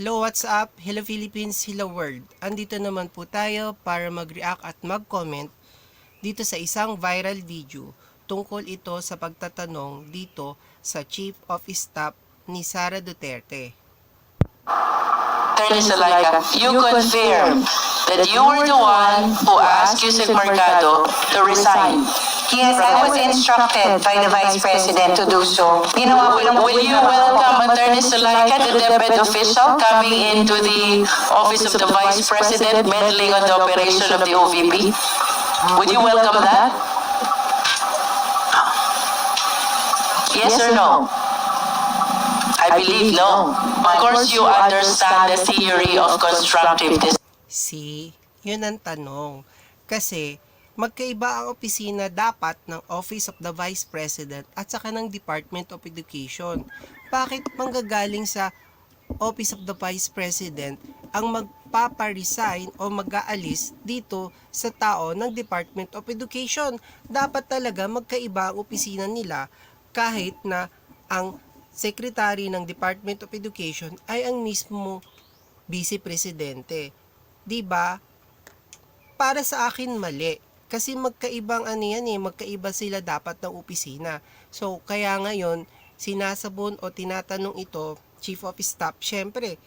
Hello, what's up? Hello Philippines, hello world. Andito naman po tayo para mag-react at mag-comment dito sa isang viral video. Tungkol ito sa pagtatanong dito sa Chief of Staff ni Sara Duterte. Attorney Zulaika, you confirm that you were the one who asked Yusek Mercado to resign. Yes, I was instructed by the Vice President to do so. Will you welcome Attorney Zulaika, the DepEd official, coming into the office of the Vice President, meddling on the operation of the OVP? Would you welcome that? Yes or no? I believe no. Of course, you understand the theory of constructive See, yun ang tanong. Kasi, magkaiba ang opisina dapat ng Office of the Vice President at saka ng Department of Education. Bakit manggagaling sa Office of the Vice President ang magpaparesign o mag-aalis dito sa tao ng Department of Education? Dapat talaga magkaiba ang opisina nila kahit na ang Secretary ng Department of Education ay ang mismo Vice Presidente. 'Di ba? Para sa akin mali. Kasi magkaibang magkaiba sila dapat ng opisina. So, kaya ngayon, sinasabon o tinatanong ito, Chief of Staff, syempre,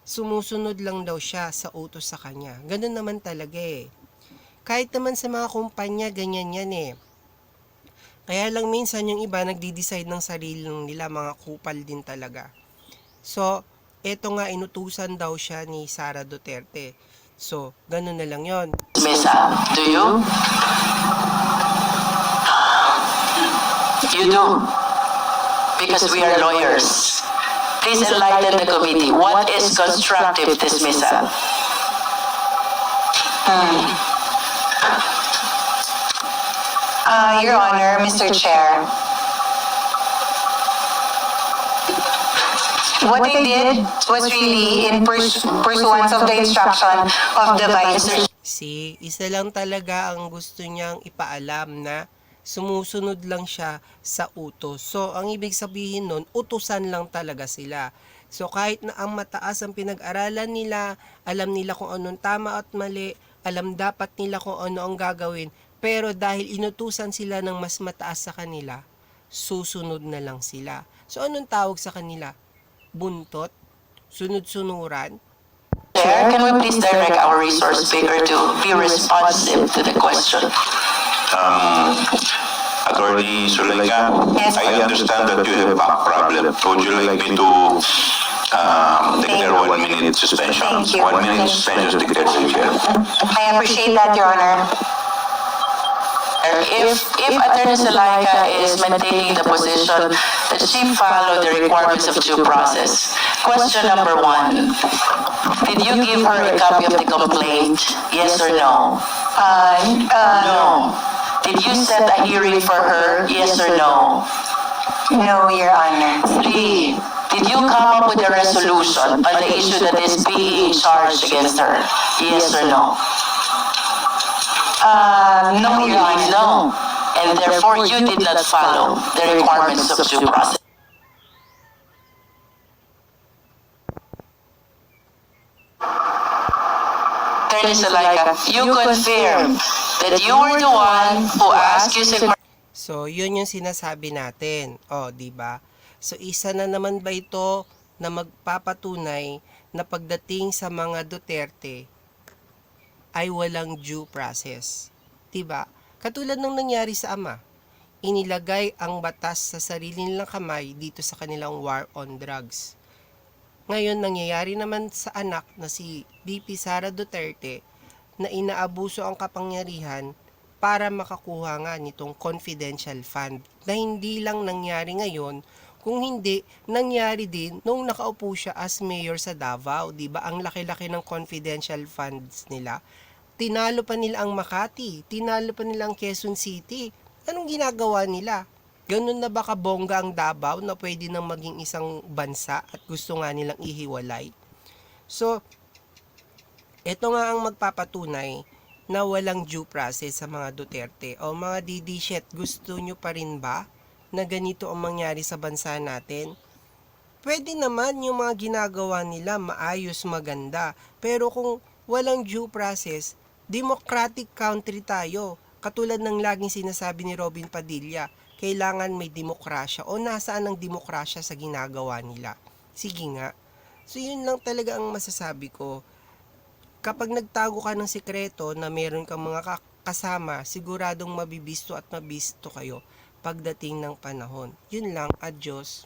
sumusunod lang daw siya sa utos sa kanya. Ganun naman talaga eh. Kahit naman sa mga kumpanya, ganyan yan eh. Kaya lang minsan yung iba nagdi-decide ng sarili nila, mga kupal din talaga. So, eto nga inutusan daw siya ni Sara Duterte. So, ganun na lang yon. Mesa, do you? You do. Because we are lawyers. Please enlighten the committee. What is constructive dismissal? Your Honor, Mr. Chair, what I did was really in pursuance of the instruction of the Vice. See, isa lang talaga ang gusto niyang ipaalam na sumusunod lang siya sa utos. So, ang ibig sabihin nun, utusan lang talaga sila. So, kahit na ang mataas ang pinag-aralan nila, alam nila kung anong tama at mali, alam dapat nila kung ano ang gagawin, pero dahil inutusan sila ng mas mataas sa kanila, susunod na lang sila. So, anong tawag sa kanila? Buntot? Sunod-sunuran? Chair, can we please direct our resource speaker to be responsive to the question? Attorney Zulaika, Yes. I understand that you have back problem. Would you like me to declare 1 minute suspension? Thank you. 1 minute suspension declared by the chair. I appreciate that, Your Honor. If Attorney Zulaika is maintaining the position that she followed the requirements of due process, question number 1, did you give her a copy of the complaint? Yes or no? No. Did you set a hearing for her? Yes or no? No, Your Honor. 3, did you come up with a resolution on the issue that is being charged against her? Yes or no? No, Your Honor. No. And therefore, you did not follow the requirements of due process. Attorney Zulaika, you confirm that you were the one who asked Yusek So, yun yung sinasabi natin. O, di ba? So, isa na naman ba ito na magpapatunay na pagdating sa mga Duterte ay walang due process? Di ba? Katulad ng nangyari sa ama. Inilagay ang batas sa sarili nilang kamay dito sa kanilang war on drugs. Ngayon, nangyayari naman sa anak na si VP Sara Duterte na inaabuso ang kapangyarihan para makakuha nga nitong confidential fund na hindi lang nangyari ngayon, kung hindi nangyari din nung nakaupo siya as mayor sa Davao, 'di ba? Ang laki-laki ng confidential funds nila. Tinalo pa nila ang Makati, tinalo pa nila ang Quezon City. Anong ginagawa nila? Ganun na ba kabongga ang Davao na pwede nang maging isang bansa at gusto nga nilang ihiwalay? So, ito nga ang magpapatunay na walang due process sa mga Duterte. O mga DD shit, gusto nyo pa rin ba na ganito ang mangyari sa bansa natin? Pwede naman yung mga ginagawa nila maayos, maganda. Pero kung walang due process, democratic country tayo. Katulad ng laging sinasabi ni Robin Padilla, kailangan may demokrasya o nasaan ang demokrasya sa ginagawa nila. Sige nga. So yun lang talaga ang masasabi ko. Kapag nagtago ka ng sikreto na meron kang mga kasama, siguradong mabibisto at mabisto kayo pagdating ng panahon. Yun lang, adios.